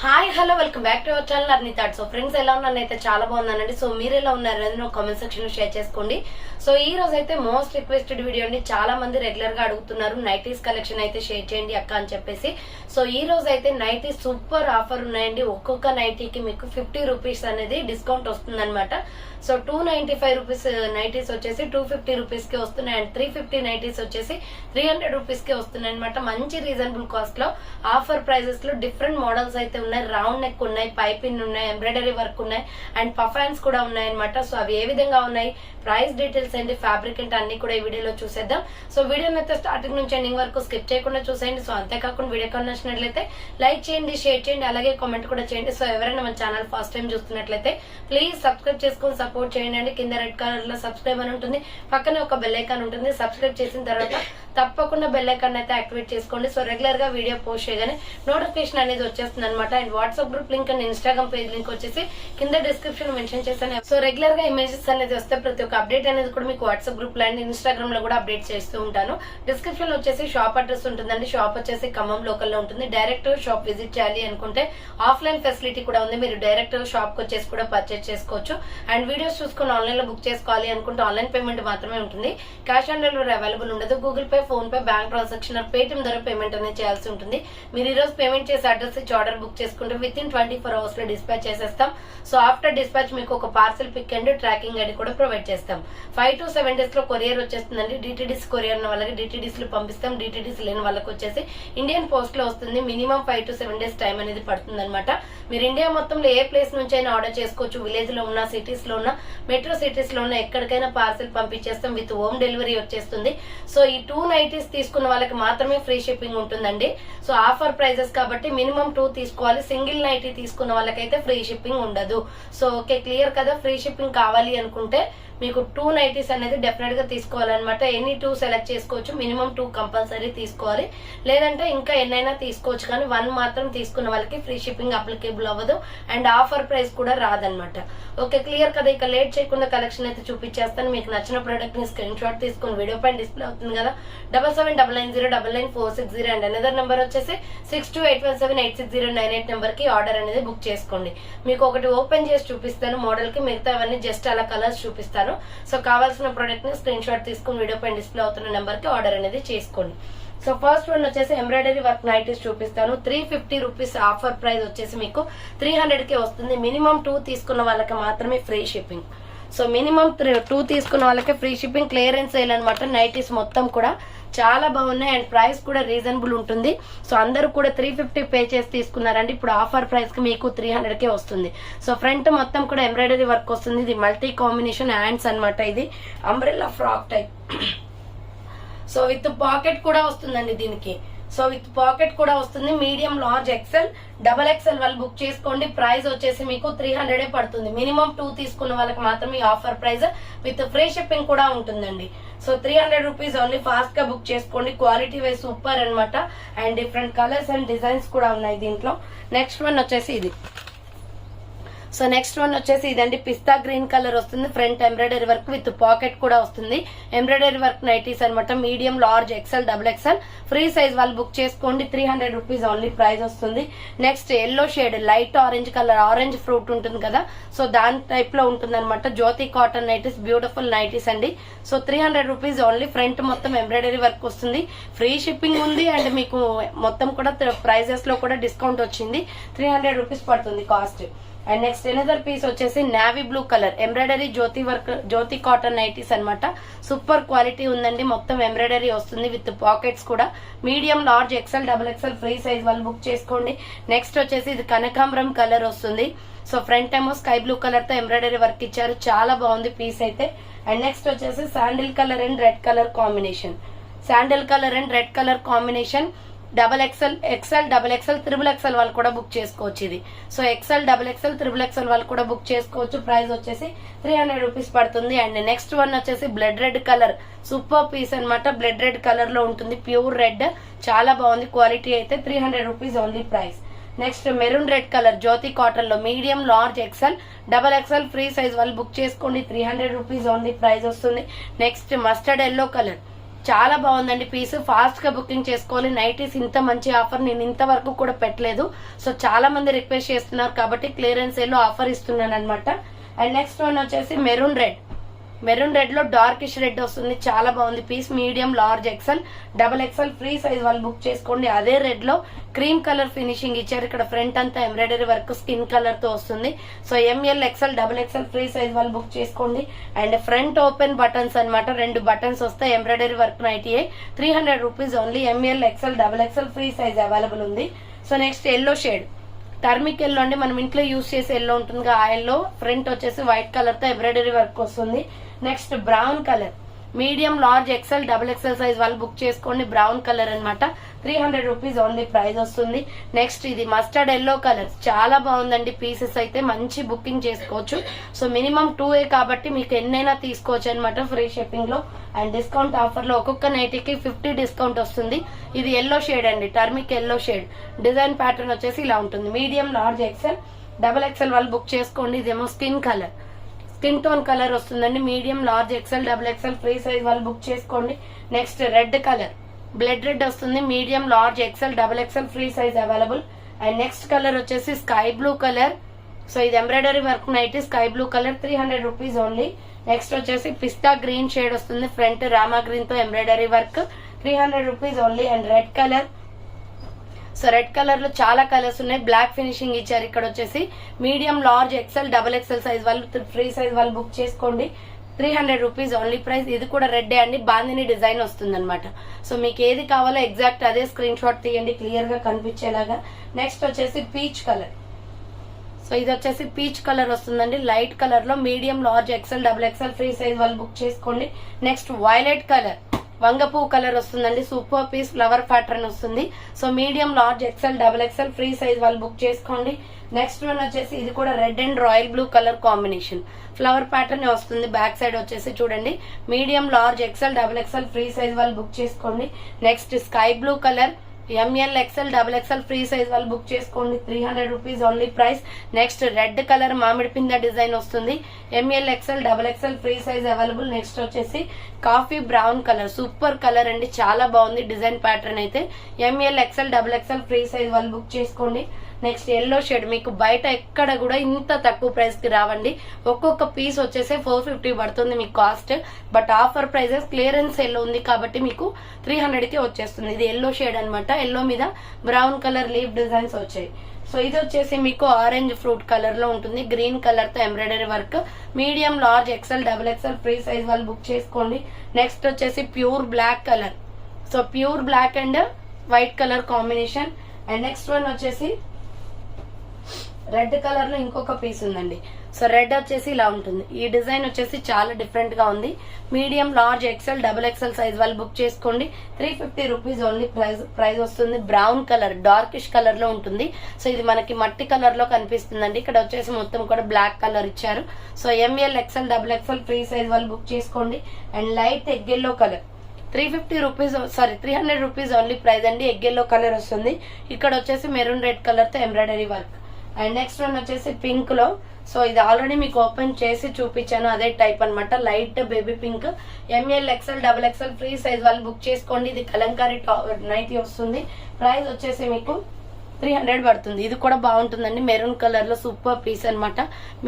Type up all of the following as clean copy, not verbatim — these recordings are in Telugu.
Hi hello welcome back to our channel Arni thought. So friends ఎలా ఉన్నాను అయితే చాలా బాగున్నానండి. సో మీరు ఎలా ఉన్నారు అనేది కామెంట్ సెక్షన్ లో షేర్ చేసుకోండి. సో ఈ రోజు అయితే మోస్ట్ రిక్వెస్టెడ్ వీడియో అండి. చాలా మంది రెగ్యులర్ గా అడుగుతున్నారు నైటీస్ కలెక్షన్ అయితే షేర్ చేయండి అక్క అని చెప్పేసి. సో ఈ రోజు అయితే నైటీ సూపర్ ఆఫర్ ఉన్నాయండి. ఒక్కొక్క నైటీకి మీకు 50 రూపీస్ అనేది డిస్కౌంట్ వస్తుంది అనమాట. సో 295 రూపీస్ నైటీస్ వచ్చేసి 250 రూపీస్ కి వస్తున్నాయి అండ్ 350 నైటీస్ వచ్చేసి 300 రూపీస్ కి వస్తున్నాయి అనమాట. మంచి రీజనబుల్ కాస్ట్ లో ఆఫర్ ప్రైజెస్ లో డిఫరెంట్ మోడల్స్ అయితే ఉన్నాయి. రౌండ్ నెక్ ఉన్నాయి, పైపింగ్ ఉన్నాయి, ఎంబ్రాయిడరీ వర్క్ ఉన్నాయి అండ్ పఫాన్స్ కూడా ఉన్నాయి అనమాట. సో అవి ఏ విధంగా ఉన్నాయి, ప్రైస్ డీటెయిల్స్ ఏంటి, ఫ్యాబ్రిక్ ఏంటి అన్ని కూడా ఈ వీడియోలో చూసేద్దాం. సో వీడియోని అయితే స్టార్టింగ్ నుంచి ఎండింగ్ వరకు స్కిప్ చేయకుండా చూసేయండి. సో అంతేకాకుండా వీడియో నచ్చినట్లయితే లైక్ చేయండి, షేర్ చేయండి, అలాగే కామెంట్ కూడా చేయండి. సో ఎవరైనా మన ఛానల్ ఫస్ట్ టైం చూస్తున్నట్లయితే ప్లీజ్ సబ్స్క్రైబ్ చేసుకొని సపోర్ట్ చేయండి. కింద రెడ్ కలర్ లో సబ్స్క్రైబ్ అని ఉంటుంది, పక్కనే ఒక బెల్ ఐకాన్ ఉంటుంది. సబ్స్క్రైబ్ చేసిన తర్వాత తప్పకుండా బెల్ ఐకాన్ అయితే యాక్టివేట్ చేసుకోండి. సో రెగ్యులర్ గా వీడియో పోస్ట్ చేయగానే నోటిఫికేషన్ అనేది వచ్చేస్తుంది అనమాట. And WhatsApp group link and Instagram page link వచ్చేసి కింద డిస్క్రిప్షన్ మెన్షన్ చేశాను. సో రెగ్యులర్ గా ఇమేజెస్ అనేది వస్తే ప్రతి ఒక్క అప్డేట్ అనేది కూడా మీకు వాట్సాప్ గ్రూప్ లో అండ్ ఇన్స్టాగ్రామ్ లో కూడా అప్డేట్ చేస్తూ ఉంటాను. డిస్క్రిప్షన్ లో వచ్చేసి షాప్ అడ్రస్ ఉంటుందండి. షాప్ వచ్చేసి ఖమ్మం లోకల్ లో ఉంటుంది. డైరెక్ట్ షాప్ విజిట్ చేయాలి అనుకుంటే ఆఫ్లైన్ ఫెసిలిటీ కూడా ఉంది. మీరు డైరెక్ట్ షాప్ కి వచ్చేసి కూడా పర్చేస్ చేసుకోవచ్చు. అండ్ వీడియోస్ చూసుకుని ఆన్లైన్ లో బుక్ చేసుకోవాలి అనుకుంటే ఆన్లైన్ పేమెంట్ మాత్రమే ఉంటుంది. క్యాష్ ఆన్ డెలివరీ అవైలబుల్ ఉండదు. Google pay, phone pay, bank transaction Paytm ద్వారా పేమెంట్ అనేది చేయాల్సి ఉంటుంది. మీరు ఈ రోజు పేమెంట్ చేసి అడ్రస్ ఇచ్చి ఆర్డర్ బుక్ చేసుకుంటే విత్ ఇన్ 24 అవర్స్ లో డిస్పాచ్ చేసేస్తాం. సో ఆఫ్టర్ డిస్పాచ్ మీకు ఒక parcel pick and tracking ID కూడా ప్రొవైడ్ చేస్తాం. 5 to 7 డేస్ లో కొరియర్ వచ్చేస్తుందండి. డిటిడిసి కొరియర్ ఉన్న వాళ్ళకి డిటిడిసి లో పంపిస్తాం. డిటిడిసి లేని వాళ్ళకి వచ్చేసి ఇండియన్ పోస్ట్ లో వస్తుంది. మినిమం 5 to 7 డేస్ టైం అనేది పడుతుంది అనమాట. మీరు ఇండియా మొత్తంలో ఏ ప్లేస్ నుంచి అయినా ఆర్డర్ చేసుకోవచ్చు. విలేజ్ లో ఉన్న, సిటీస్ లో ఉన్న, మెట్రో సిటీస్ లో ఉన్న ఎక్కడికైనా పార్సల్ పంపించేస్తాం. విత్ హోమ్ డెలివరీ వచ్చేస్తుంది. సో ఈ 2 నైటీస్ తీసుకున్న వాళ్ళకి మాత్రమే ఫ్రీ షిప్పింగ్ ఉంటుందండి. సో ఆఫర్ ప్రైజెస్ కాబట్టి మినిమం 2 తీసుకోవాలి. సింగిల్ నైటీ తీసుకున్న వాళ్ళకైతే ఫ్రీ షిప్పింగ్ ఉండదు. సో ఓకే, క్లియర్ కదా. ఫ్రీ షిప్పింగ్ కావాలి అనుకుంటే మీకు 2 నైటీస్ అనేది డెఫినెట్ గా తీసుకోవాలన్నమాట. ఎనీ 2 సెలెక్ట్ చేసుకోవచ్చు. మినిమం 2 కంపల్సరీ తీసుకోవాలి. లేదంటే ఇంకా ఎన్నైనా తీసుకోవచ్చు, కానీ 1 మాత్రం తీసుకున్న వాళ్ళకి ఫ్రీ షిప్పింగ్ అప్లికేబుల్ అవ్వదు అండ్ ఆఫర్ ప్రైస్ కూడా రాదనమాట. ఓకే, క్లియర్ కదా. ఇక లేట్ చేయకుండా కలెక్షన్ అయితే చూపించేస్తాను. మీకు నచ్చిన ప్రొడక్ట్ ని స్క్రీన్ షాట్ తీసుకుని వీడియో పైన డిస్ప్లే అవుతుంది కదా, 7799099460 అండ్ అనదర్ నెంబర్ వచ్చేసి 6281786098 నెంబర్ కి ఆర్డర్ అనేది బుక్ చేసుకోండి. మీకు ఒకటి ఓపెన్ చేసి చూపిస్తాను మోడల్ కి, మిగతా అవన్నీ జస్ట్ అలా కలర్స్ చూపిస్తాను. సో కావాల్సిన ప్రొడక్ట్ ని స్క్రీన్ షాట్ తీసుకుని వీడియో పైన డిస్ప్లే అవుతున్న నెంబర్ కి ఆర్డర్ అనేది చేసుకోండి. సో ఫస్ట్ వన్ వచ్చేసి ఎంబ్రాయిడరీ వర్క్ నైటీస్ చూపిస్తాను. 350 రూపీస్ ఆఫర్ ప్రైస్ వచ్చేసి మీకు 300 కి వస్తుంది. మినిమం 2 తీసుకున్న వాళ్ళకి మాత్రమే ఫ్రీ షిప్పింగ్. సో మినిమం 2 తీసుకున్న వాళ్ళకి ఫ్రీ షిప్పింగ్. క్లియరెన్స్ సేల్ అనమాట. నైటీస్ మొత్తం కూడా చాలా బాగున్నాయి అండ్ ప్రైస్ కూడా రీజనబుల్ ఉంటుంది. సో అందరూ కూడా 350 పే చేసి తీసుకున్నారండి. ఇప్పుడు ఆఫర్ ప్రైస్ కి మీకు 300 కే వస్తుంది. సో ఫ్రంట్ మొత్తం కూడా ఎంబ్రాయిడరీ వర్క్ వస్తుంది. ఇది మల్టీ కాంబినేషన్ హ్యాండ్స్ అనమాట. ఇది umbrella frock type. So with pocket కూడా వస్తుందండి దీనికి. సో విత్ పాకెట్ కూడా వస్తుంది. Medium, large, XL, double XL వాళ్ళు బుక్ చేసుకోండి. ప్రైస్ వచ్చేసి మీకు 300 పడుతుంది. మినిమం 2 తీసుకున్న వాళ్ళకి మాత్రమే offer price with free shipping కూడా ఉంటుందండి. So 300 rupees only. ఫాస్ట్ గా బుక్ చేసుకోండి. క్వాలిటీ వైజ్ సూపర్ అనమాట and different colours and designs కూడా ఉన్నాయి దీంట్లో. నెక్స్ట్ వన్ వచ్చేసి ఇది. సో నెక్స్ట్ వన్ వచ్చేసి ఇదండి. పిస్తా గ్రీన్ కలర్ వస్తుంది. Front embroidery work with pocket కూడా వస్తుంది. ఎంబ్రాయిడరీ వర్క్ నైటీస్ అనమాట. Medium, large, XL, double XL free size వాళ్ళు బుక్ చేసుకోండి. 300 రూపీస్ ఓన్లీ ప్రైస్ వస్తుంది. Next yellow shade, light orange colour, orange fruit ఉంటుంది కదా, సో దాని టైప్ లో ఉంటుంది అనమాట. Jyoti cotton nighties, beautiful nighties అండి. So 300 rupees only. ఫ్రంట్ మొత్తం ఎంబ్రాయిడరీ వర్క్ వస్తుంది. ఫ్రీ షిప్పింగ్ ఉంది అండ్ మీకు మొత్తం కూడా ప్రైజెస్ లో కూడా డిస్కౌంట్ వచ్చింది. 300 రూపీస్ పడుతుంది cost. And next another piece వచ్చేసి navy blue colour embroidery Jyoti work, Jyoti cotton nighties అనమాట. సూపర్ క్వాలిటీ ఉందండి. మొత్తం ఎంబ్రాయిడరీ వస్తుంది విత్ పాకెట్స్ కూడా. Medium, large, XL, double XL free size వాళ్ళు బుక్ చేసుకోండి. నెక్స్ట్ వచ్చేసి ఇది కనకాంబరం కలర్ వస్తుంది. సో ఫ్రంట్ ఏమో స్కై బ్లూ కలర్ తో ఎంబ్రాయిడరీ వర్క్ ఇచ్చారు. చాలా బాగుంది పీస్ అయితే. అండ్ నెక్స్ట్ వచ్చేసి sandal colour and red colour combination. Sandal colour and red colour combination. Double XL, XL, double XL, triple XL వాళ్ళు కూడా బుక్ చేసుకోవచ్చు ఇది. So XL, double XL, triple XL వాళ్ళు కూడా బుక్ చేసుకోవచ్చు. ప్రైస్ వచ్చేసి 300 రూపీస్ పడుతుంది. అండ్ నెక్స్ట్ వన్ వచ్చేసి blood red colour. Super piece అనమాట. బ్లడ్ రెడ్ కలర్ లో ఉంటుంది. ప్యూర్ రెడ్, చాలా బాగుంది. క్వాలిటీ అయితే 300 rupees only price. Next maroon red colour Jyothi cotton లో medium, large, XL, double XL free size వాళ్ళు బుక్ చేసుకోండి. 300 రూపీస్ ఓన్లీ ప్రైస్ వస్తుంది. Next mustard yellow colour. చాలా బాగుందండి పీస్. ఫాస్ట్ గా బుకింగ్ చేసుకోవాలి. నైటీస్ ఇంత మంచి ఆఫర్ నేను ఇంతవరకు కూడా పెట్టలేదు. సో చాలా మంది రిక్వెస్ట్ చేస్తున్నారు కాబట్టి క్లియరెన్స్ సేల్ లో ఆఫర్ ఇస్తున్నాను అనమాట. అండ్ నెక్స్ట్ వన్ వచ్చేసి మెరూన్ రెడ్. మెరూన్ రెడ్ లో డార్కిష్ రెడ్ వస్తుంది. చాలా బాగుంది piece. Medium, large, XL, double XL free size వాళ్ళు బుక్ చేసుకోండి. అదే రెడ్ లో క్రీమ్ కలర్ ఫినిషింగ్ ఇచ్చారు. ఇక్కడ ఫ్రంట్ అంతా ఎంబ్రాయిడరీ వర్క్ స్కిన్ కలర్ తో వస్తుంది. So ML, XL, double XL free size వాళ్ళు బుక్ చేసుకోండి. అండ్ ఫ్రంట్ ఓపెన్ బటన్స్ అనమాట. 2 బటన్స్ వస్తాయి. Embroidery work nightie 300 rupees only. ML, XL, double XL free size available ఉంది. So next yellow shade, turmeric yellow అండి. మనం ఇంట్లో యూజ్ చేసే ఎల్లో ఉంటుంది. ఆ ఎల్లో ఫ్రంట్ వచ్చేసి వైట్ కలర్ తో ఎంబ్రాయిడరీ వర్క్ వస్తుంది. Next brown colour, medium, large, XL, double XL size వాళ్ళు బుక్ చేసుకోండి. బ్రౌన్ కలర్ అనమాట. 300 రూపీస్ ఓన్లీ ప్రైస్ వస్తుంది. నెక్స్ట్ ఇది మస్టర్డ్ ఎల్లో కలర్. చాలా బాగుందండి పీసెస్ అయితే మంచి బుకింగ్ చేసుకోవచ్చు. సో మినిమం 2A కాబట్టి మీకు ఎన్నైనా తీసుకోవచ్చు అనమాట ఫ్రీ షిప్పింగ్ లో. అండ్ డిస్కౌంట్ ఆఫర్ లో ఒక్కొక్క నైటీకి 50 డిస్కౌంట్ వస్తుంది. ఇది ఎల్లో షేడ్ అండి, turmeric yellow shade. Design pattern వచ్చేసి ఇలా ఉంటుంది. Medium, large, XL, double XL వాళ్ళు బుక్ చేసుకోండి. ఇదేమో skin colour, skin tone colour వస్తుందండి. Medium, large, XL, double XL free size వాళ్ళు బుక్ చేసుకోండి. Next red colour, blood red వస్తుంది. Medium, large, XL, double XL free size available. And next colour వచ్చేసి స్కై బ్లూ కలర్. సో ఇది embroidery work night sky blue colour. 300 rupees only. Next వచ్చేసి పిస్తా గ్రీన్ షేడ్ వస్తుంది. ఫ్రంట్ రామా గ్రీన్ తో embroidery work. 300 rupees only. And red colour. So red colour లో చాలా కలర్స్ ఉన్నాయి. బ్లాక్ ఫినిషింగ్ ఇచ్చారు. ఇక్కడ వచ్చేసి medium, large, XL, double XL size వాళ్ళు ఫ్రీ సైజ్ వాళ్ళు బుక్ చేసుకోండి. 300 రూపీస్ ఓన్లీ ప్రైస్. ఇది కూడా రెడ్ అండి, బాందిని డిజైన్ వస్తుంది అనమాట. సో మీకు ఏది కావాలో ఎగ్జాక్ట్ అదే స్క్రీన్ షాట్ తీయండి క్లియర్ గా కనిపించేలాగా. నెక్స్ట్ వచ్చేసి పీచ్ కలర్. సో ఇది వచ్చేసి పీచ్ కలర్ వస్తుందండి. లైట్ కలర్ లో medium, large, XL, double XL free size వాళ్ళు బుక్ చేసుకోండి. నెక్స్ట్ వైలెట్ కలర్, వంగపూ కలర్ వస్తుందండి. సూపర్ పీస్ ఫ్లవర్ ప్యాటర్న్ వస్తుంది. So medium, large, XL, double XL free size వాళ్ళు బుక్ చేసుకోండి. నెక్స్ట్ వన్ వచ్చేసి ఇది కూడా red and royal blue colour combination. Flower pattern వస్తుంది. బ్యాక్ సైడ్ వచ్చేసి చూడండి. Medium, large, XL, double XL free size వాళ్ళు బుక్ చేసుకోండి. Next sky blue colour, ML, XL, double XL free size వాళ్ళు బుక్ చేసుకోండి. 300 rupees only price. Next red colour మామిడి పింద డిజైన్ వస్తుంది. ML, XL, double XL free size available. Next వచ్చేసి coffee brown colour. Super colour అండి, చాలా బాగుంది డిజైన్ ప్యాటర్న్ అయితే. ML, XL, double XL free size వాళ్ళు బుక్ చేసుకోండి. Next yellow shade. మీకు బయట ఎక్కడ కూడా ఇంత తక్కువ ప్రైస్ కి రావండి. ఒక్కొక్క పీస్ వచ్చేసి 450 పడుతుంది మీకు cost. But offer prices clearance yellow ఉంది కాబట్టి మీకు 300 కి వచ్చేస్తుంది. ఇది ఎల్లో షేడ్ అనమాట. ఎల్లో మీద బ్రౌన్ కలర్ లీవ్ డిజైన్స్ వచ్చాయి. సో ఇది వచ్చేసి మీకు ఆరెంజ్ ఫ్రూట్ కలర్ లో ఉంటుంది. గ్రీన్ కలర్ తో embroidery work. Medium, large, XL, double XL free size వాళ్ళు బుక్ చేసుకోండి. నెక్స్ట్ వచ్చేసి pure black colour. So pure black and white colour combination. And next one వచ్చేసి రెడ్ కలర్ లో ఇంకొక పీస్ ఉందండి. సో రెడ్ వచ్చేసి ఇలా ఉంటుంది. ఈ డిజైన్ వచ్చేసి చాలా డిఫరెంట్ గా ఉంది. Medium, large, XL, double XL size వాళ్ళు బుక్ చేసుకోండి. 350 రూపీస్ ఓన్లీ ప్రైస్ వస్తుంది. బ్రౌన్ కలర్, డార్కిష్ కలర్ లో ఉంటుంది. సో ఇది మనకి మట్టి కలర్ లో కనిపిస్తుందండి. ఇక్కడ వచ్చేసి మొత్తం కూడా బ్లాక్ కలర్ ఇచ్చారు. So ML, XL, double XL free size వాళ్ళు బుక్ చేసుకోండి. And light egg yellow colour. 350 rupees 300 rupees only price అండి. ఎగ్ ఎల్లో కలర్ వస్తుంది. ఇక్కడ వచ్చేసి మెరూన్ రెడ్ కలర్ తో embroidery work. And next one వచ్చేసి పింక్ లో. సో ఇది ఆల్రెడీ మీకు ఓపెన్ చేసి చూపించాను, అదే టైప్ అనమాట. Light baby pink. ML, XL, double XL free size వాళ్ళు బుక్ చేసుకోండి. ఇది కలంకారీ నైటీ వస్తుంది. ప్రైస్ వచ్చేసి మీకు 300 పడుతుంది. ఇది కూడా బాగుంటుందండి. మెరూన్ కలర్ లో సూపర్ పీస్ అనమాట.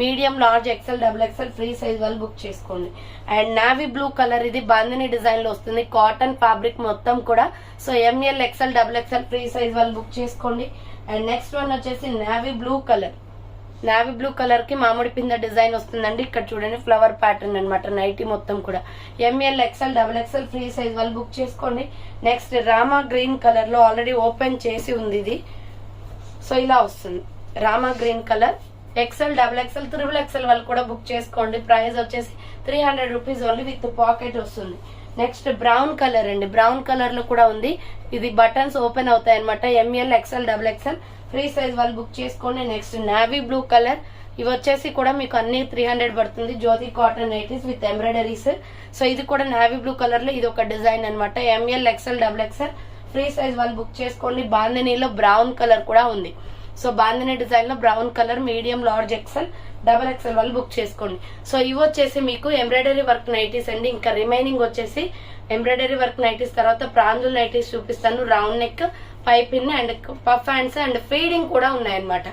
Medium, large, XL, double XL free size వాళ్ళు బుక్ చేసుకోండి. And navy blue colour. ఇది బాందిని డిజైన్ లో వస్తుంది. కాటన్ ఫ్యాబ్రిక్ మొత్తం కూడా. So ML, XL, double XL free size వాళ్ళు బుక్ చేసుకోండి. అండ్ నెక్స్ట్ వన్ వచ్చేసి navy blue colour. Navy blue colour కి మామిడి పింద డిజైన్ వస్తుందండి. ఇక్కడ చూడండి ఫ్లవర్ ప్యాటర్న్ అనమాట నైటీ మొత్తం కూడా. ML, XL, double XL free size వాళ్ళు బుక్ చేసుకోండి. నెక్స్ట్ రామా గ్రీన్ కలర్ లో ఆల్రెడీ ఓపెన్ చేసి ఉంది ఇది. సో ఇలా వస్తుంది Rama green colour. XL, double XL, triple XL వాళ్ళు కూడా బుక్ చేసుకోండి. ప్రైస్ వచ్చేసి 300 రూపీస్ ఓన్లీ విత్ పాకెట్ వస్తుంది. నెక్స్ట్ బ్రౌన్ కలర్ అండి. బ్రౌన్ కలర్ లో కూడా ఉంది. ఇది బటన్స్ ఓపెన్ అవుతాయి అనమాట. ML, XL, double XL free size వాళ్ళు బుక్ చేసుకోండి. Next navy blue colour. ఇవి వచ్చేసి కూడా మీకు అన్ని 300 పడుతుంది. Jyothi cotton nighties with embroideries. So ఇది కూడా నావీ బ్లూ కలర్ లో ఇది ఒక డిజైన్ అనమాట. ML, XL, double XL free size వాళ్ళు బుక్ చేసుకోండి. బాందినీలో బ్రౌన్ కలర్ కూడా ఉంది. సో బాందిని డిజైన్ లో brown colour. Medium, large, XL, XXL వాళ్ళు బుక్ చేసుకోండి. సో ఇవి వచ్చేసి మీకు ఎంబ్రాయిడరీ వర్క్ నైటీస్ అండి. ఇంకా రిమైనింగ్ వచ్చేసి ఎంబ్రాయిడరీ వర్క్ నైటీస్ తర్వాత ప్రాంజుల్ నైటీస్ చూపిస్తాను. Round neck, piping and puff hands and feeding కూడా ఉన్నాయన్నమాట.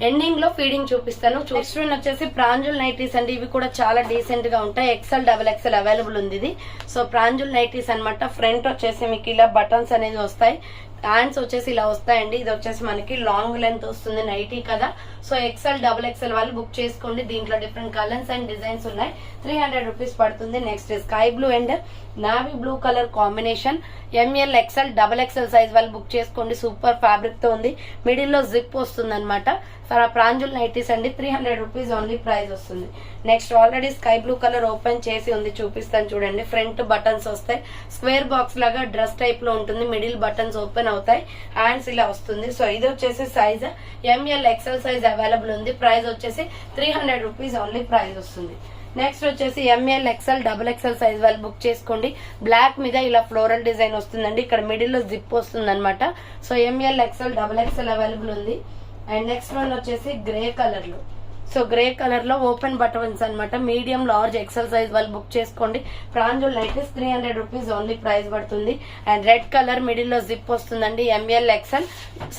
ఎండింగ్ లో ఫీడింగ్ చూపిస్తాను. నెక్స్ట్ వన్ వచ్చేసి ప్రాంజుల్ నైటీస్ అండి. ఇవి కూడా చాలా డీసెంట్ గా ఉంటాయి. XL, XXL అవైలబుల్ ఉంది ఇది. సో ప్రాంజుల్ నైటీస్ అనమాట. ఫ్రంట్ వచ్చేసి మీకు ఇలా బటన్స్ అనేది వస్తాయి. హ్యాండ్స్ వచ్చేసి ఇలా వస్తాయండి. ఇది వచ్చేసి మనకి లాంగ్ లెంత్ వస్తుంది నైటీ కదా. సో XL, XXL వాళ్ళు బుక్ చేసుకోండి. దీంట్లో డిఫరెంట్ కలర్స్ అండ్ డిజైన్స్ ఉన్నాయి. 300 రూపీస్ పడుతుంది. Next sky blue and navy blue colour combination. ML, XL, XXL size వాళ్ళు బుక్ చేసుకోండి. సూపర్ ఫ్యాబ్రిక్ తో ఉంది. మిడిల్ లో జిప్ వస్తుంది అనమాట. ప్రాంజుల్ నైటీస్ అండి. 300 రూపీస్ ఓన్లీ ప్రైస్ వస్తుంది. Next already sky blue colour open చేసి ఉంది, చూపిస్తాను చూడండి. ఫ్రంట్ బటన్స్ వస్తాయి. స్క్వేర్ బాక్స్ లాగా డ్రెస్ టైప్ లో ఉంటుంది. మిడిల్ బటన్స్ ఓపెన్ అవుతాయి. హ్యాండ్స్ ఇలా వస్తుంది. సో ఇది వచ్చేసి size ML, XL size available ఉంది. ప్రైస్ వచ్చేసి 300 రూపీస్ ఓన్లీ ప్రైస్ వస్తుంది. నెక్స్ట్ వచ్చేసి ML, XL, XXL సైజ్ వాళ్ళు బుక్ చేసుకోండి. బ్లాక్ మీద ఇలా ఫ్లోరల్ డిజైన్ వస్తుందండి. ఇక్కడ మిడిల్ లో జిప్ వస్తుంది అనమాట. So ML, XL, XXL available ఉంది. అండ్ నెక్స్ట్ వన్ వచ్చేసి గ్రే కలర్ లో. సో గ్రే కలర్ లో ఓపెన్ బటన్స్ అనమాట. మీడియం, లార్జ్, XL సైజ్ వాళ్ళు బుక్ చేసుకోండి. ప్రాంజుల్ నైటీస్ 300 రూపీస్ ఓన్లీ ప్రైస్ పడుతుంది. అండ్ రెడ్ కలర్ మిడిల్ లో జిప్ వస్తుందండి. ML, XL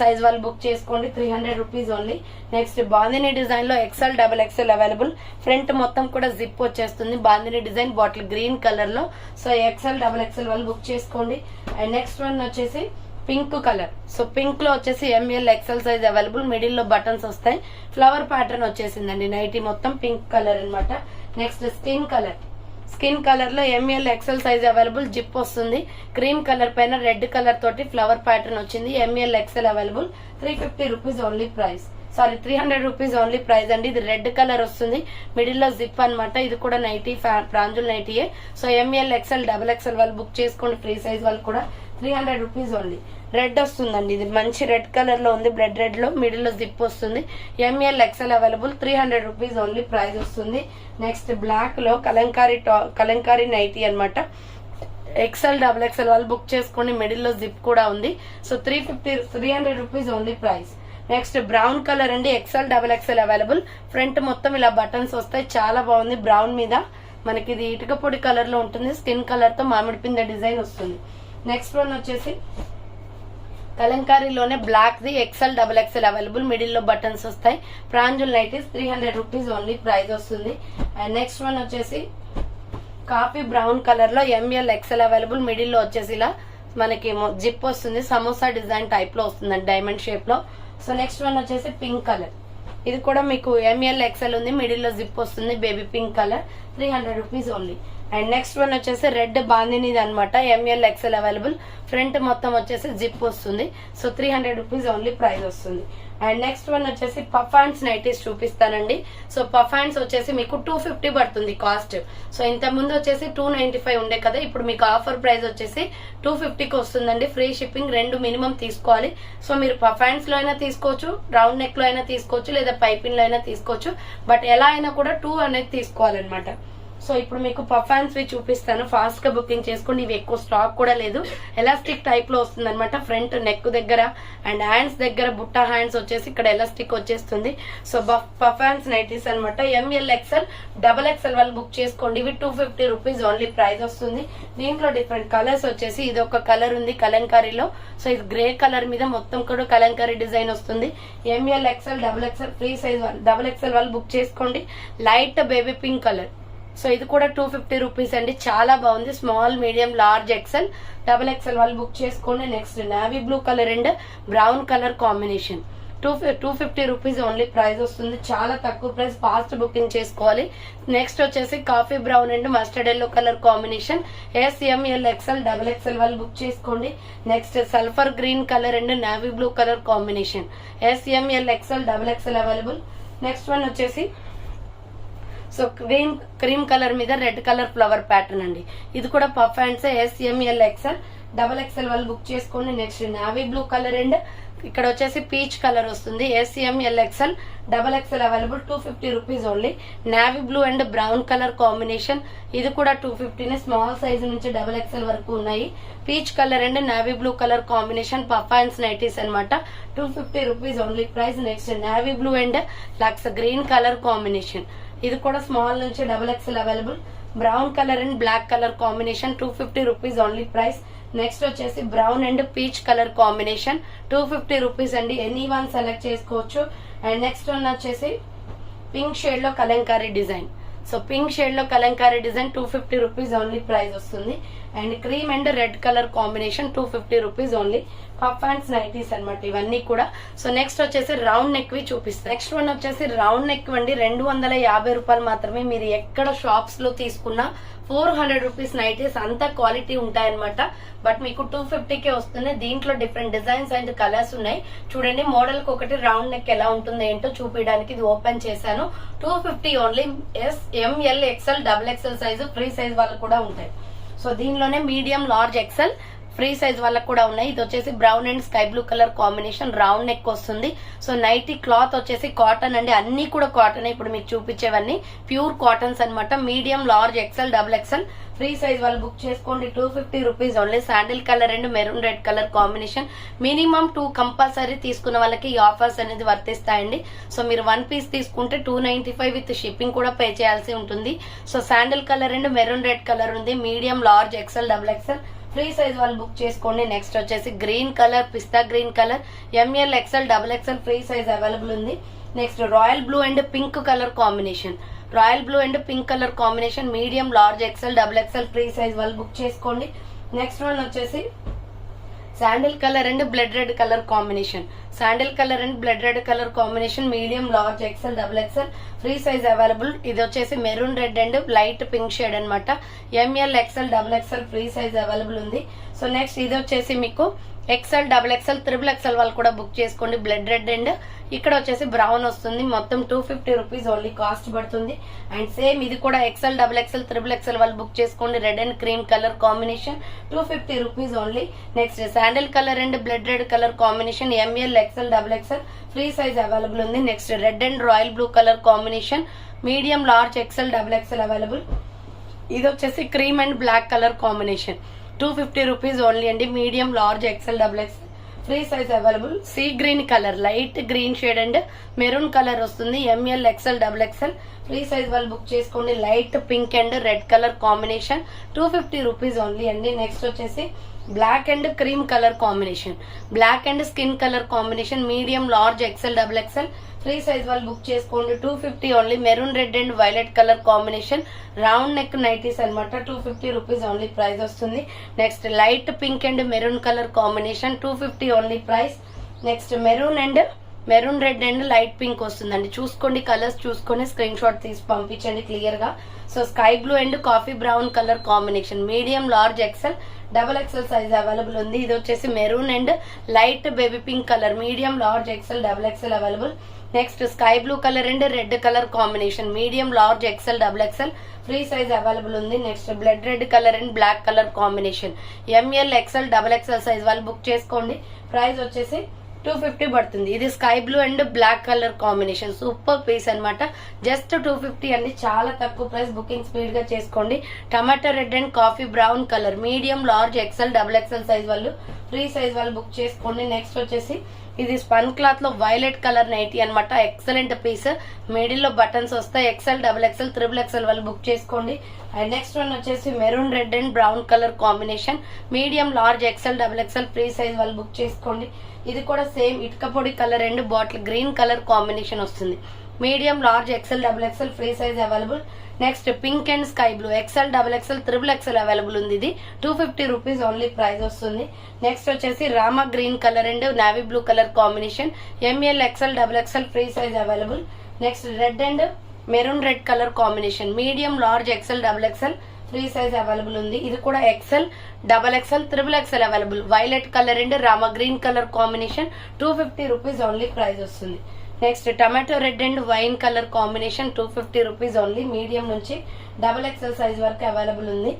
సైజ్ వాళ్ళు బుక్ చేసుకోండి. 300 rupees only. Next bandhani design లో XL, XXL అవైలబుల్. ఫ్రంట్ మొత్తం కూడా జిప్ వచ్చేస్తుంది. Bandhani design bottle green colour లో. సో XL, XXL వాళ్ళు బుక్ చేసుకోండి. అండ్ నెక్స్ట్ వన్ వచ్చేసి పింక్ కలర్. సో పింక్ లో వచ్చేసి ML, XL size available. Middle లో బటన్స్ వస్తాయి. ఫ్లవర్ ప్యాటర్న్ వచ్చేసిందండి. నైటీ మొత్తం పింక్ కలర్ అనమాట. Next skin colour. Skin colour లో ML, XL size available. Zip వస్తుంది. క్రీమ్ కలర్ పైన రెడ్ కలర్ తోటి ఫ్లవర్ ప్యాటర్న్ వచ్చింది. ML, XL available. 350 rupees only price. 300 rupees only price అండి. ఇది రెడ్ కలర్ వస్తుంది. మిడిల్ లో జిప్ అనమాట. ఇది కూడా nightie, ప్రాంజుల్ నైటీయే. So ML, XL, XXL వాళ్ళు బుక్ చేసుకోండి. ఫ్రీ సైజ్ వాళ్ళు కూడా 300 రూపీస్ ఓన్లీ. రెడ్ వస్తుందండి. ఇది మంచి రెడ్ కలర్ లో ఉంది. బ్లడ్ రెడ్ లో మిడిల్ లో జిప్ వస్తుంది. ML, XL available. 300 rupees only price వస్తుంది. నెక్స్ట్ బ్లాక్ లో కలంకారీ నైటీ అనమాట. XL, XXL వాళ్ళు బుక్ చేసుకోండి. మిడిల్ లో జిప్ కూడా ఉంది. So 300 rupees only price. Next brown colour అండి. XL, XXL available. ఫ్రంట్ మొత్తం ఇలా బటన్స్ వస్తాయి. చాలా బాగుంది. బ్రౌన్ మీద మనకి ఇది ఇటుక పొడి కలర్ లో ఉంటుంది. స్కిన్ కలర్ తో మామిడి పిందె డిజైన్ వస్తుంది. నెక్స్ట్ వన్ వచ్చేసి కలంకారీలోనే black the XL, XXL available. Middle లో బటన్స్ వస్తాయి. Pranjul nighties 300 rupees only price వస్తుంది. అండ్ నెక్స్ట్ వన్ వచ్చేసి కాఫీ బ్రౌన్ కలర్ లో ML, XL అవైలబుల్. మిడిల్ లో వచ్చేసి ఇలా మనకి జిప్ వస్తుంది. సమోసా డిజైన్ టైప్ లో వస్తుందండి, డైమండ్ షేప్ లో. సో నెక్స్ట్ వన్ వచ్చేసి పింక్ కలర్. ఇది కూడా మీకు ML, XL ఉంది. మిడిల్ లో జిప్ వస్తుంది. Baby pink colour. 300 rupees only. And next one వచ్చేసి రెడ్ బాందిని అనమాట. ML, XL available. ఫ్రంట్ మొత్తం వచ్చేసి జిప్ వస్తుంది. సో 300 రూపీస్ ఓన్లీ ప్రైస్ వస్తుంది. అండ్ నెక్స్ట్ వన్ వచ్చేసి పఫ్ హ్యాండ్స్ నైటీస్ చూపిస్తానండి. సో పఫ్ హ్యాండ్స్ వచ్చేసి మీకు 250 పడుతుంది కాస్ట్. సో ఇంత ముందు వచ్చేసి 295 ఉండే కదా. ఇప్పుడు మీకు ఆఫర్ ప్రైస్ వచ్చేసి 250కి వస్తుందండి. Free shipping. 2 మినిమం తీసుకోవాలి. సో మీరు పఫ్ హ్యాండ్స్ లో అయినా తీసుకోవచ్చు, రౌండ్ నెక్ లో అయినా తీసుకోవచ్చు, లేదా పైపిన్ లో అయినా తీసుకోవచ్చు. బట్ ఎలా అయినా కూడా 2 అనేది తీసుకోవాలన్నమాట. సో ఇప్పుడు మీకు పఫ్ హ్యాండ్స్ చూపిస్తాను. ఫాస్ట్ గా బుకింగ్ చేసుకోండి. ఇవి ఎక్కువ స్టాక్ కూడా లేదు. ఎలాస్టిక్ టైప్ లో వస్తుంది అనమాట. ఫ్రంట్ నెక్ దగ్గర అండ్ హ్యాండ్స్ దగ్గర బుట్ట హ్యాండ్స్ వచ్చేసి ఇక్కడ ఎలాస్టిక్ వచ్చేస్తుంది. సో పఫ్ హ్యాండ్స్ నైటీస్ అనమాట. ML, XL, XXL వాళ్ళు బుక్ చేసుకోండి. ఇవి 250 రూపీస్ ఓన్లీ ప్రైస్ వస్తుంది. దీంట్లో డిఫరెంట్ కలర్స్ వచ్చేసి ఇది ఒక కలర్ ఉంది కలంకారీలో. సో ఇది గ్రే కలర్ మీద మొత్తం కూడా కలంకారీ డిజైన్ వస్తుంది. ML, XL, XXL free size XXL వాళ్ళు బుక్ చేసుకోండి. Light baby pink colour. So ఇది కూడా 250 రూపీస్ అండి. చాలా బాగుంది. Small, medium, large, XL, XXL వాళ్ళు బుక్ చేసుకోండి. Next navy blue colour and brown colour combination. 250 rupees only price వస్తుంది. చాలా తక్కువ ప్రైస్. ఫాస్ట్ బుకింగ్ చేసుకోవాలి. నెక్స్ట్ వచ్చేసి coffee brown and mustard yellow colour combination. ML, XL, XXL వాళ్ళు బుక్ చేసుకోండి. Next sulphur green colour and navy blue colour combination. ML, XL, XXL available. Next one వచ్చేసి సో క్రీమ్ కలర్ మీద రెడ్ కలర్ ఫ్లవర్ ప్యాటర్న్ అండి. ఇది కూడా puff hands. ML, XL, XXL వాళ్ళు బుక్ చేసుకోండి. Next navy blue colour and ఇక్కడ వచ్చేసి పీచ్ కలర్ వస్తుంది. SML double XL available 250 rupees only. Navy blue and brown colour combination, ఇది కూడా 250. స్మాల్ సైజ్ నుంచి డబల్ ఎక్స్ఎల్ వరకు ఉన్నాయి. Peach colour and navy blue colour combination puff hands nighties అనమాట. 250 rupees only price. Next navy blue and lux green colour combination, ఇది కూడా స్మాల్ నుంచి double XL available. Brown colour and black colour combination 250 rupees only price. Next వచ్చేసి brown and peach colour combination 250 rupees అండి. ఎనీ వన్ సెలెక్ట్ చేసుకోవచ్చు. అండ్ నెక్స్ట్ వన్ వచ్చేసి పింక్ షేడ్ లో kalamkari design. So pink shade లో kalamkari design 250 rupees only price వస్తుంది. And cream and red colour combination 250 rupees only. Puff hands nighties అనమాట ఇవన్నీ కూడా. సో నెక్స్ట్ వచ్చేసి రౌండ్ నెక్ వి చూపిస్తాను. నెక్స్ట్ వన్ వచ్చేసి రౌండ్ నెక్ అండి. 250 రూపాయలు మాత్రమే. మీరు ఎక్కడ షాప్స్ లో తీసుకున్నా 400 రూపీస్ నైటీస్ అంత క్వాలిటీ ఉంటాయన్నమాట. బట్ మీకు 250కే వస్తుంది. దీంట్లో డిఫరెంట్ డిజైన్స్ అండ్ కలర్స్ ఉన్నాయి. చూడండి మోడల్ కి ఒకటి రౌండ్ నెక్ ఎలా ఉంటుంది ఏంటో చూపించడానికి ఇది ఓపెన్ చేశాను. 250 only. SML XL double XL size free size వాళ్ళకు కూడా ఉంటాయి. సో దీనిలోనే medium large XL free size వాళ్ళకు కూడా ఉన్నాయి. ఇది వచ్చేసి brown and sky blue colour combination round neck వస్తుంది. సో నైటీ క్లాత్ వచ్చేసి కాటన్ అండి, అన్ని కూడా కాటన్. ఇప్పుడు మీకు చూపించేవన్నీ ప్యూర్ కాటన్స్ అనమాట. Medium large XL double XL free size వాళ్ళు బుక్ చేసుకోండి. 250 rupees only. Sandal colour and maroon red colour combination. Minimum 2 compulsory తీసుకున్న వాళ్ళకి ఈ ఆఫర్స్ అనేది వర్తిస్తాయండి. సో మీరు 1 పీస్ తీసుకుంటే 295 విత్ షిప్పింగ్ కూడా పే చేయాల్సి ఉంటుంది. So sandal colour and maroon red colour ఉంది. Medium large XL double XL free size వాళ్ళు బుక్ చేసుకోండి. నెక్స్ట్ వచ్చేసి గ్రీన్ కలర్, పిస్తా green colour, ML XL double XL free size available ఉంది. Next royal blue and pink colour combination, royal blue and pink colour combination medium large XL double XL free size వాళ్ళు బుక్ చేసుకోండి. నెక్స్ట్ వన్ వచ్చేసి sandal colour and blood red colour combination, sandal colour and blood red colour combination medium large XL double XL free size available. ఇది వచ్చేసి maroon red and light pink shade అనమాట. ML XL double XL free size available ఉంది. సో నెక్స్ట్ ఇది వచ్చేసి మీకు XL double XL triple XL వాళ్ళు కూడా బుక్ చేసుకోండి. బ్లడ్ రెడ్ అండ్ ఇక్కడ వచ్చేసి బ్రౌన్ వస్తుంది. మొత్తం 250 రూపీస్ ఓన్లీ కాస్ట్ పడుతుంది. అండ్ సేమ్ ఇది కూడా XL double XL triple XL వాళ్ళు బుక్ చేసుకోండి. Red and cream colour combination 250 rupees only. Next sandal colour and blood red colour combination ML XL double XL free size available ఉంది. Next red and royal blue colour combination medium large XL double XL available. ఇది వచ్చేసి cream and black colour combination 250 rupees only అండి. Medium large XL double XL free size available. Sea green colour, light green shade and maroon colour వస్తుంది. ML XL double XL free size వాళ్ళు బుక్ చేసుకోండి. Light pink and red colour combination 250 rupees only అండి. నెక్స్ట్ వచ్చేసి black and cream colour combination, black and skin colour combination medium large XL double XL free size వాళ్ళు బుక్ చేసుకోండి. 250 only. Maroon red and violet colour combination round neck nighties అనమాట. 250 రూపీస్ ఓన్లీ ప్రైస్ వస్తుంది. Next light pink and maroon colour combination 250 only price. Next maroon red and light pink వస్తుందండి. చూసుకోండి, కలర్స్ చూసుకొని స్క్రీన్ షాట్ తీసి పంపించండి క్లియర్ గా. So sky blue and coffee brown colour combination medium large XL double XL size available ఉంది. ఇది వచ్చేసి maroon and light baby pink colour medium large XL double XL available. Next sky blue colour and red colour combination medium large XL double XL free size available ఉంది. Next blood red colour and black colour combination ML XL double XL size వాళ్ళు బుక్ చేసుకోండి. ప్రైస్ వచ్చేసి 250 పడుతుంది. ఇది sky blue and black colour combination super piece అనమాట. జస్ట్ 250 అండి, చాలా తక్కువ ప్రైస్. బుకింగ్ స్పీడ్ గా చేసుకోండి. Tomato red and coffee brown colour medium large XL double XL size వాళ్ళు ఫ్రీ సైజ్ వాళ్ళు బుక్ చేసుకోండి. నెక్స్ట్ వచ్చేసి ఇది స్పన్ క్లాత్ లో వైలెట్ కలర్ నైటీ అనమాట. Excellent piece. మిడిల్ లో బటన్స్ వస్తాయి. XL double XL triple XL వాళ్ళు బుక్ చేసుకోండి. అండ్ నెక్స్ట్ వన్ వచ్చేసి maroon red and brown colour combination medium large XL double XL free size వాళ్ళు బుక్ చేసుకోండి. ఇది కూడా సేమ్ ఇటుక పొడి colour and bottle green colour combination వస్తుంది. Medium large XL double XL free size available. Next pink and sky blue XL double XL triple XL available ఉంది. ఇది 250 రూపీస్ ఓన్లీ ప్రైస్ వస్తుంది. నెక్స్ట్ వచ్చేసి Rama green colour and navy blue colour combination ML XL double XL free size available. Next red and maroon red colour combination medium large XL double XL free size available ఉంది. ఇది కూడా XL double XL triple XL available. Violet colour and Rama green colour combination 250 rupees only price వస్తుంది. Next tomato red and wine colour combination 250 rupees only. Medium నుంచి డబల్ ఎక్సెల్ సైజ్ వరకు అవైలబుల్ ఉంది.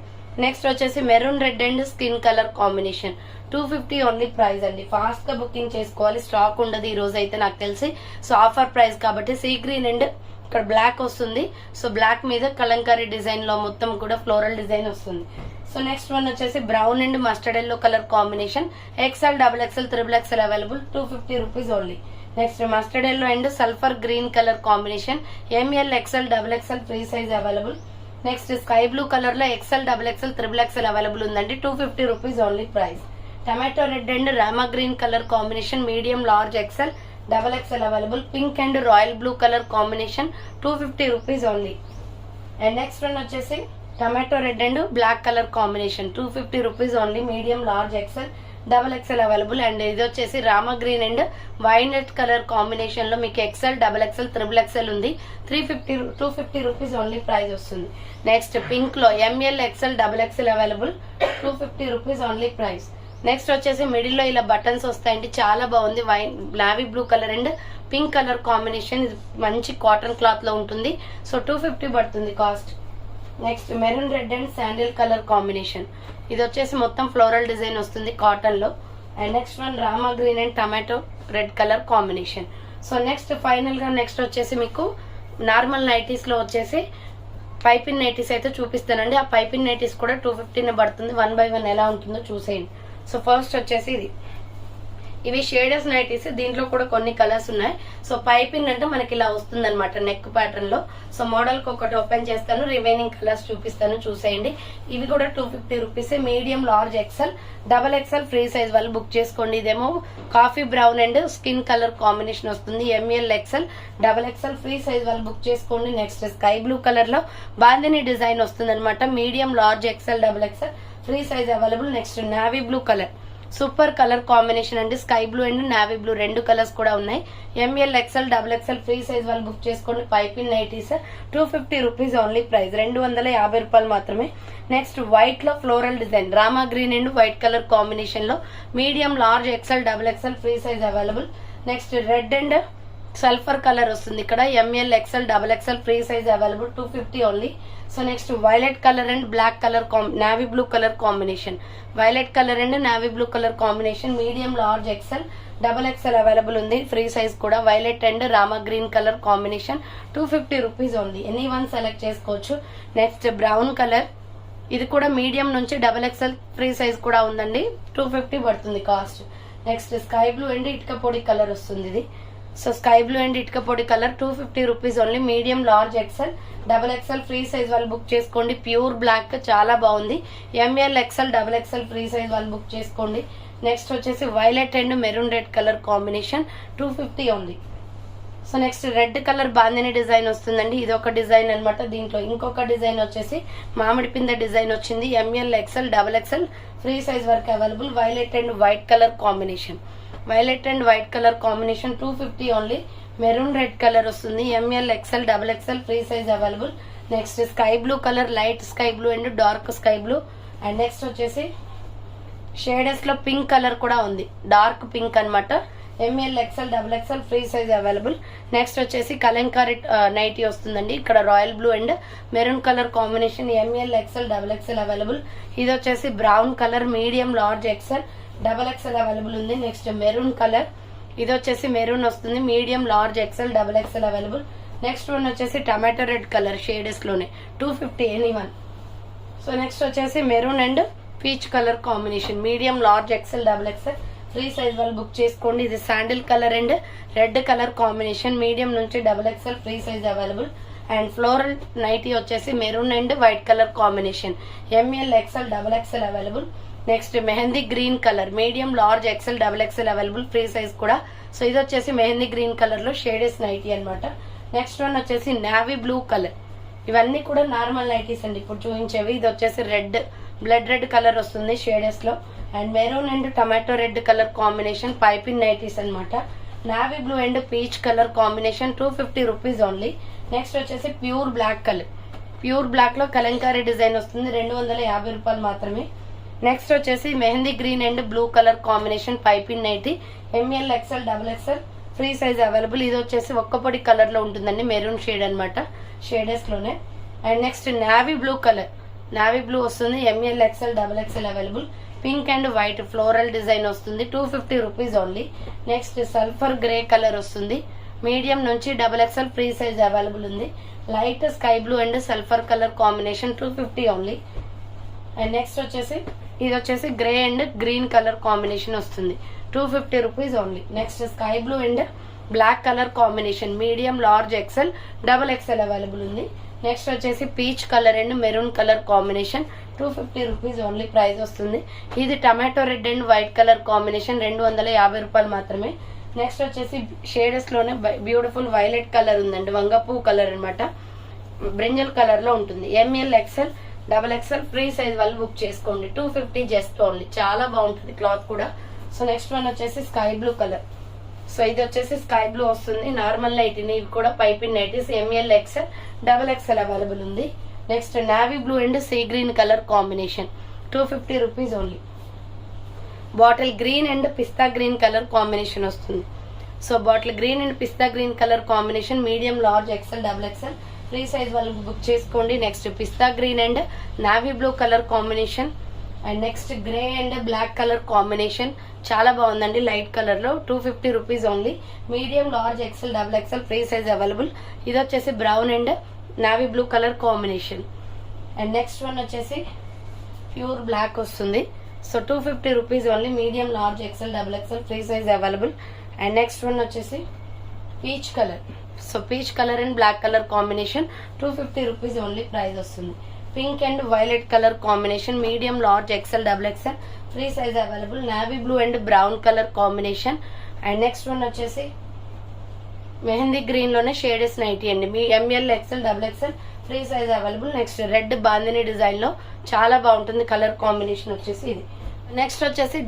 నెక్స్ట్ వచ్చేసి maroon red and skin colour combination 250 only price అండి. ఫాస్ట్ గా బుకింగ్ చేసుకోవాలి, స్టాక్ ఉండదు ఈ రోజు అయితే నాకు తెలిసి. సో ఆఫర్ ప్రైస్ కాబట్టి సీ గ్రీన్ అండ్ ఇక్కడ బ్లాక్ వస్తుంది. సో బ్లాక్ మీద కలంకారీ డిజైన్ లో మొత్తం కూడా ఫ్లోరల్ డిజైన్ వస్తుంది. సో నెక్స్ట్ వన్ వచ్చేసి brown and mustard yellow colour combination XL, double XL, triple XL available 250 rupees only. Next mustard yellow and sulphur green colour combination ML, XL, double XL free size available. Next sky blue colour లో XL, double XL, triple XL available ఉందండి. 250 rupees only price. Tomato red and Rama green colour combination medium, large, XL, double XL available. Pink and royal blue colour combination 250 rupees only. And next one వచ్చేసి tomato red and black colour combination 250 rupees only. Medium, large, XL, double XL available. And ఇది వచ్చేసి Rama green and violet colour combination లో మీకు XL, double XL, triple XL ఉంది. 250 రూపీస్ ఓన్లీ ప్రైస్ వస్తుంది. నెక్స్ట్ పింక్ లో ML, XL, double XL available 250 rupees only price. Next వచ్చేసి మిడిల్ లో ఇలా బటన్స్ వస్తాయండి, చాలా బాగుంది. Wine navy blue colour and pink colour combination. ఇది మంచి కాటన్ క్లాత్ లో ఉంటుంది. సో 250 పడుతుంది cost. Next maroon red and sandal colour combination. ఇది వచ్చేసి మొత్తం ఫ్లోరల్ డిజైన్ వస్తుంది కాటన్ లో. And next one Rama green and tomato red colour combination. So next final గా నెక్స్ట్ వచ్చేసి మీకు నార్మల్ నైటీస్ లో వచ్చేసి పైపిన్ నైటీస్ అయితే చూపిస్తానండి. ఆ పైపిన్ నైటీస్ కూడా 250 పడుతుంది. 1 by 1 ఎలా ఉంటుందో చూసేయండి. సో ఫస్ట్ వచ్చేసి ఇవి షేడర్స్ నైటీస్, దీంట్లో కూడా కొన్ని కలర్స్ ఉన్నాయి. సో పైపింగ్ అంటే మనకి ఇలా వస్తుంది అనమాట నెక్ ప్యాటర్న్ లో. సో మోడల్ కి ఒకటి ఓపెన్ చేస్తాను, రిమైనింగ్ కలర్స్ చూపిస్తాను, చూసేయండి. ఇవి కూడా 250 rupees. Medium, large, XL, double XL free size వాళ్ళు బుక్ చేసుకోండి. ఇదేమో coffee brown and skin colour combination వస్తుంది. ML, XL, double XL free size వాళ్ళు బుక్ చేసుకోండి. నెక్స్ట్ స్కై బ్లూ కలర్ లో బాందిని డిజైన్ వస్తుంది అనమాట. Medium, large, XL, double XL free size available. Next navy blue colour, super colour combination అండి. Sky blue and navy blue రెండు కలర్స్ కూడా ఉన్నాయి. ML, XL, double XL free size వాళ్ళు బుక్ చేసుకోండి. Piping nighties 250 rupees only price, 250 రూపాయలు మాత్రమే. నెక్స్ట్ వైట్ లో floral design Rama green and white colour combination లో medium, large, XL, double XL free size available. Next red and sulphur colour వస్తుంది ఇక్కడ. ML, XL, double XL free size available 250 only. So next violet colour and black colour navy blue colour combination. Violet colour and navy blue colour combination medium, large, XL, double XL available ఉంది. ఫ్రీ సైజ్ కూడా violet and Rama green colour combination 250 rupees only. Any one select చేసుకోవచ్చు. నెక్స్ట్ బ్రౌన్ కలర్, ఇది కూడా మీడియం నుంచి డబల్ ఎక్స్ఎల్ ఫ్రీ సైజ్ కూడా ఉందండి. 250 పడుతుంది cost. Next sky blue and ఇటుక పొడి కలర్ వస్తుంది ఇది. సో స్కై బ్లూ అండ్ ఇటుక పొడి colour 250 rupees only. Medium, large, XL, double XL free size వాళ్ళు బుక్ చేసుకోండి. ప్యూర్ బ్లాక్ చాలా బాగుంది. ML, XL, double XL free size వాళ్ళు బుక్ చేసుకోండి. నెక్స్ట్ వచ్చేసి violet and maroon red colour combination 250 only. So next red colour bandhani design వస్తుందండి. ఇది ఒక డిజైన్ అనమాట. దీంట్లో ఇంకొక డిజైన్ వచ్చేసి మామిడి పింద డిజైన్ వచ్చింది. ML, XL, double XL free size వరకు available. Violet and white colour combination. Violet and white colour combination 250 only. Maroon red colour వస్తుంది. ML, XL, double XL free size available. Next sky blue colour, light sky blue and dark sky blue. And next వచ్చేసి షేడెస్ లో పింక్ కలర్ కూడా ఉంది, డార్క్ పింక్ అనమాట. ML, XL, double XL free size available. Next వచ్చేసి కలంకారీ నైటీ వస్తుందండి. ఇక్కడ royal blue and maroon colour combination. ML, XL, double XL available. ఇది వచ్చేసి brown colour, medium, large, XL, double XL available ఉంది. నెక్స్ట్ మెరూన్ కలర్, ఇది వచ్చేసి మెరూన్ వస్తుంది. Medium, large, XL, double XL available. Next one వచ్చేసి టమాటో రెడ్ కలర్ షేడెస్ లోనే 250 ఎనీ వన్. సో నెక్స్ట్ వచ్చేసి maroon and peach colour combination. Medium, large, XL, double XL free size వాళ్ళు బుక్ చేసుకోండి. ఇది sandal colour and red colour combination. Medium నుంచి double XL free size available. And floral nighty వచ్చేసి maroon and white colour combination. ML, XL, double XL available. Next mehndi green colour, medium, large, XL, double XL available free size కూడా. సో ఇది వచ్చేసి మెహందీ గ్రీన్ కలర్ లో షేడెస్ నైటీ అనమాట. నెక్స్ట్ వన్ వచ్చేసి నావీ బ్లూ కలర్. ఇవన్నీ కూడా నార్మల్ నైటీస్ అండి ఇప్పుడు చూపించేవి. ఇది వచ్చేసి రెడ్, బ్లడ్ రెడ్ కలర్ వస్తుంది షేడెస్ లో. And maroon and tomato red colour combination piping nighties అనమాట. Navy blue and peach colour combination 250 rupees only. Next వచ్చేసి pure black colour, pure black లో కలంకారీ డిజైన్ వస్తుంది. 250 రూపాయలు మాత్రమే. నెక్స్ట్ వచ్చేసి mehndi green and blue colour combination piping nighty. ML, XL, double XL free size available. ఇది వచ్చేసి ఒక్కపొడి కలర్ లో ఉంటుందండి, మెరూన్ షేడ్ అనమాట, షేడెస్ లోనే. And next navy blue colour, navy blue వస్తుంది, ML XL double XL available. Pink and white floral design వస్తుంది, 250 rupees only. Next sulphur grey colour వస్తుంది, మీడియం నుంచి double XL free size available ఉంది. Light sky blue and sulphur colour combination 250 only. And next ఇది వచ్చేసి grey and green colour combination వస్తుంది, 250 rupees only. Next sky blue and black colour combination medium large XL double XL available ఉంది. Next peach colour and maroon colour combination 250 rupees only price వస్తుంది. ఇది tomato red and white colour combination 250 రూపాయలు మాత్రమే. నెక్స్ట్ షేడెస్ లోనే బ్యూటిఫుల్ వైలెట్ కలర్ ఉందండి, వంగపూ కలర్ అనమాట, బ్రింజల్ కలర్ లో ఉంటుంది. M L XL double XL free size వాళ్ళు బుక్ చేసుకోండి, 250 జస్ట్ ఓన్లీ. చాలా బాగుంటుంది క్లాత్ కూడా. So next one sky blue colour. So ఇది స్కై బ్లూ వస్తుంది, నార్మల్ నైటీని, ఇవి కూడా piping nighties, M L XL double XL available ఉంది. Next navy blue and sea green colour combination 250 rupees only. Bottle green and pista green colour combination వస్తుంది. So bottle green and pista green colour combination medium large XL double XL free size వాళ్ళు బుక్ చేసుకోండి. Next pista green and navy blue colour combination. And next grey and black colour combination చాలా బాగుందండి, లైట్ కలర్ లో 250 rupees only. Medium large XL double XL free size available. ఇది brown and navy blue colour combination. And next one pure black వస్తుంది. So 250 rupees only, medium large XL double XL free size available. And next one peach colour. So peach colour and black colour combination 250 rupees only price వస్తుంది. Pink and violet colour combination medium large XL double XL free size available. Navy blue and brown colour combination. And next one mehndi green లోనే షేడెస్ నైటీ అండి, మీ M L XL double XL free size available. Next red bandhani design లో చాలా బాగుంటుంది కలర్ కాంబినేషన్ ఇది. నెక్స్ట్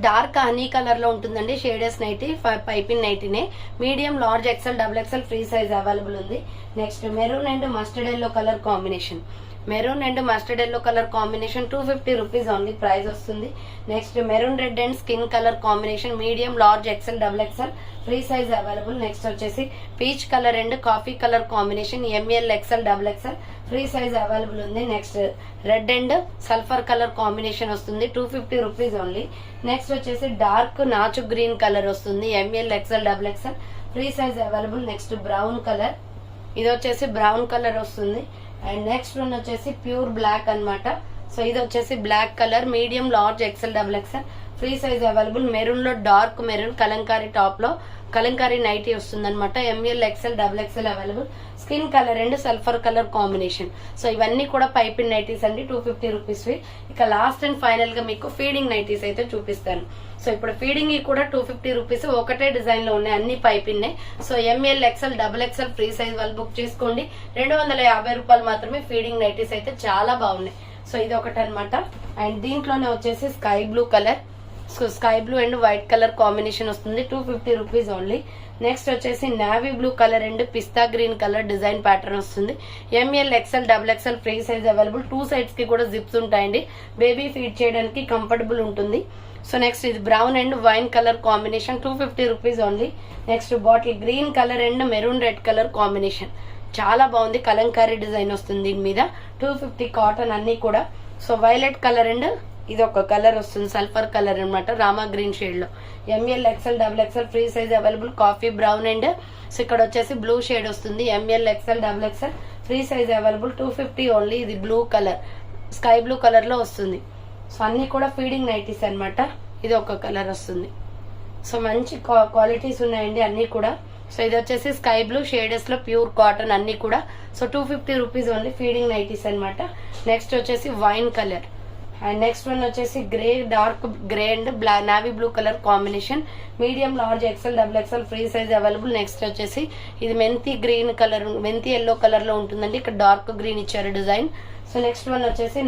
డార్క్ హనీ కలర్ లో ఉంటుందండి, షేడెస్ నైటీ, పైపింగ్ నైటీనే, medium large XL double XL free size available ఉంది. Next maroon and mustard yellow colour combination, maroon and mustard yellow colour combination 250 rupees only price వస్తుంది. Next maroon red and skin colour combination medium large XL double XL free size available. Next peach colour and coffee colour combination M L XL double XL free size available ఉంది. Next red and sulphur colour combination వస్తుంది, 250 రూపీస్ ఓన్లీ. నెక్స్ట్ డార్క్ నాచు గ్రీన్ కలర్ వస్తుంది, ML XL double XL free size available. Next brown colour, ఇది బ్రౌన్ కలర్ వస్తుంది. And next one pure black అన్నమాట. సో ఇది black colour medium large XL double XL free size available. Maroon లో డార్క్ మెరూన్ కలంకారీ టాప్ లో కలంకారీ నైటీ వస్తుంది అనమాట, ML XL double XL available. Skin colour and sulphur colour combination. So ఇవన్నీ కూడా పైపింగ్ నైటీస్ అండి, 250 రూపీస్. ఇక లాస్ట్ అండ్ ఫైనల్ గా మీకు ఫీడింగ్ నైటీస్ అయితే చూపిస్తాను. సో ఇప్పుడు ఫీడింగ్ కూడా 250 రూపీస్, ఒకటే డిజైన్ లో ఉన్నాయి, అన్ని piping. So ML XL double XL free size వాళ్ళు బుక్ చేసుకోండి, 250 రూపాయలు మాత్రమే. ఫీడింగ్ నైటీస్ అయితే చాలా బాగున్నాయి. సో ఇది ఒకటి అనమాట. అండ్ దీంట్లోనే sky blue colour, so sky blue and white colour combination వస్తుంది, 250 rupees only. Next navy blue colour and pista green colour design pattern వస్తుంది, ML XL double XL free size available. 2 sides కి కూడా జిప్స్ ఉంటాయండి, బేబీ ఫీడ్ చేయడానికి కంఫర్టబుల్ ఉంటుంది. సో నెక్స్ట్ ఇది brown and wine colour combination 250 rupees only. Next bottle green colour and maroon red colour combination చాలా బాగుంది, కలంకారీ డిజైన్ వస్తుంది దీని మీద, 250 కాటన్ అన్ని కూడా. సో వైలెట్ కలర్ అండ్ ఇది ఒక కలర్ వస్తుంది, సల్ఫర్ కలర్ అనమాట, రామా గ్రీన్ షేడ్ లో, M L XL double XL free size available. Coffee brown and so ఇక్కడ బ్లూ షేడ్ వస్తుంది, ML XL double XL free size available, 250 only. ఇది blue colour, sky blue colour లో వస్తుంది. సో అన్ని కూడా ఫీడింగ్ నైటీస్ అనమాట, ఇది ఒక కలర్ వస్తుంది. సో మంచి క్వాలిటీస్ ఉన్నాయండి అన్ని కూడా. సో ఇది స్కై బ్లూ షేడెస్ లో ప్యూర్ కాటన్ అన్ని కూడా. So 250 rupees only feeding nighties అనమాట. Next wine colour. And next one grey, dark grey and navy blue colour combination, medium large XL double XL free size available. Next ఇది మెంతి గ్రీన్ కలర్, మెంతి ఎల్లో కలర్ లో ఉంటుందండి, ఇక్కడ డార్క్ గ్రీన్ ఇచ్చారు design. So next one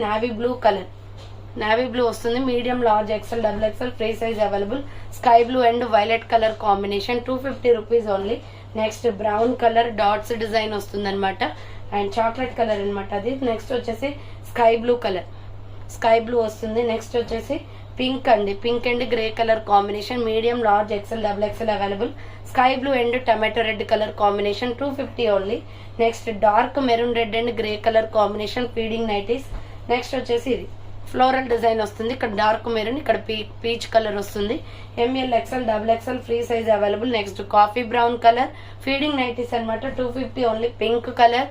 navy blue colour, navy blue వస్తుంది, medium large XL double XL free size available. Sky blue and violet colour combination 250 rupees only. Next brown colour dots design వస్తుంది అనమాట, అండ్ చాక్లెట్ కలర్ అనమాట అది. Next sky blue colour, sky blue వస్తుంది. నెక్స్ట్ పింక్ అండి, pink and grey colour combination, medium large XL double XL available. Sky blue and tomato red colour combination 250 only. Next dark maroon red and grey colour combination feeding nighties, next వచ్చేసి ఇది ఫ్లోరల్ డిజైన్ వస్తుంది. ఇక్కడ డార్క్ మెరూన్, ఇక్కడ పీచ్ కలర్ వస్తుంది. ML XL double XL free size available. Next coffee brown colour feeding nighties అనమాట. 250 only. Pink colour,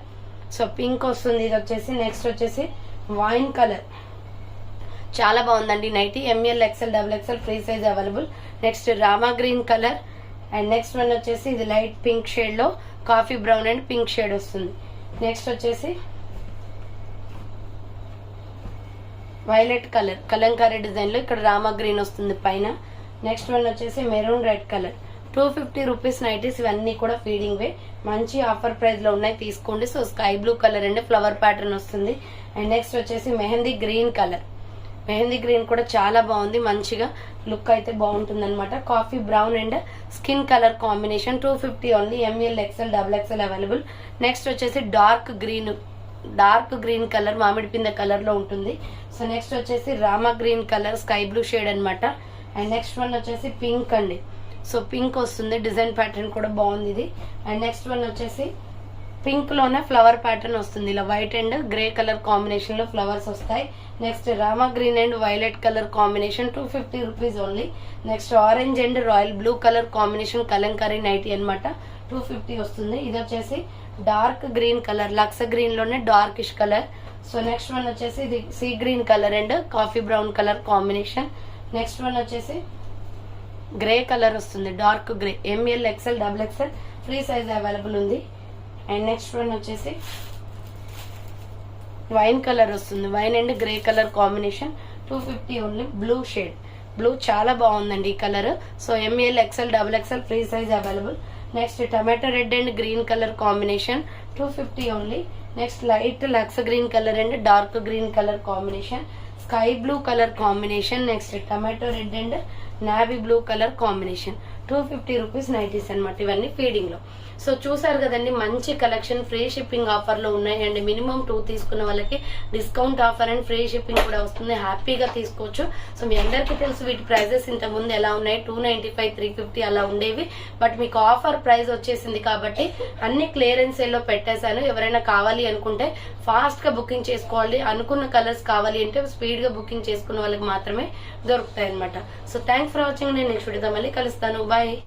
so pink వస్తుంది ఇది వచ్చేసి. నెక్స్ట్ వచ్చేసి వైన్ కలర్, చాలా బాగుందండి nighty. ML XL double XL free size available. Next Rama green colour and next one వచ్చేసి ఇది లైట్ పింక్ షేడ్ లో coffee brown and pink shade వస్తుంది. నెక్స్ట్ వచ్చేసి వైలెట్ కలర్ కలంకారీ డిజైన్ లో ఇక్కడ రామా గ్రీన్ వస్తుంది పైన. నెక్స్ట్ వన్ వచ్చేసి maroon red colour. 250 rupees nighties. ఇవన్నీ కూడా ఫీడింగ్ వే, మంచి ఆఫర్ ప్రైస్ లో ఉన్నాయి, తీసుకోండి. So sky blue colour and flower pattern వస్తుంది. అండ్ నెక్స్ట్ వచ్చేసి mehndi green colour. Mehndi green కూడా చాలా బాగుంది, మంచిగా లుక్ అయితే బాగుంటుంది అనమాట. Coffee brown and skin colour combination. 250 only. ML XL double XL available. Next వచ్చేసి డార్క్ గ్రీన్ కలర్ మామిడి పింద కలర్ లో ఉంటుంది. సో నెక్స్ట్ వచ్చేసి Rama green colour sky blue shade అనమాట. అండ్ నెక్స్ట్ వన్ వచ్చేసి పింక్ అండి. సో పింక్ వస్తుంది, డిజైన్ ప్యాటర్న్ కూడా బాగుంది ఇది. అండ్ నెక్స్ట్ వన్ వచ్చేసి పింక్ లోనే ఫ్లవర్ ప్యాటర్న్ వస్తుంది, ఇలా white and grey colour combination లో ఫ్లవర్స్ వస్తాయి. Next Rama green and violet colour combination. 250 rupees only. Next orange and royal blue colour combination kalamkari nighty అనమాట. 250 వస్తుంది. ఇది వచ్చేసి dark green colour, lux green లోనే darkish colour. So next one వచ్చేసి ఇది sea green colour and coffee brown colour combination. Next one వచ్చేసి గ్రే కలర్ వస్తుంది, dark grey. ML XL double XL free size available ఉంది. అండ్ నెక్స్ట్ వన్ వచ్చేసి వైన్ కలర్ వస్తుంది, wine and grey colour combination. 250 only. Blue shade, blue చాలా బాగుందండి ఈ colour. So ML XL double XL free size available. Next tomato red and green colour combination. 250 only. Next light lux green colour and dark green colour combination. Sky blue colour combination. Next tomato red and navy blue colour combination. 250 rupees nighties అనమాట. ఇవన్నీ ఫీడింగ్ లో. సో చూసారు కదండి, మంచి కలెక్షన్ ఫ్రీ షిప్పింగ్ ఆఫర్ లో ఉన్నాయి. అండ్ మినిమం 2 తీసుకున్న వాళ్ళకి discount offer and free shipping కూడా వస్తుంది, హ్యాపీగా తీసుకోవచ్చు. సో మీ అందరికీ తెలుసు వీటి ప్రైజెస్ ఇంత ముందు ఎలా ఉన్నాయి, 295, 350 అలా ఉండేవి. బట్ మీకు ఆఫర్ ప్రైస్ వచ్చేసింది కాబట్టి అన్ని క్లియరెన్స్ సేల్ లో పెట్టేశాను. ఎవరైనా కావాలి అనుకుంటే ఫాస్ట్ గా బుకింగ్ చేసుకోవాలి. అనుకున్న కలర్స్ కావాలి అంటే స్పీడ్ గా బుకింగ్ చేసుకున్న వాళ్ళకి మాత్రమే దొరుకుతాయి అనమాట. So thanks for watching. నేను నెక్స్ట్ వీడియోతో మళ్ళీ కలుస్తాను. బాయ్.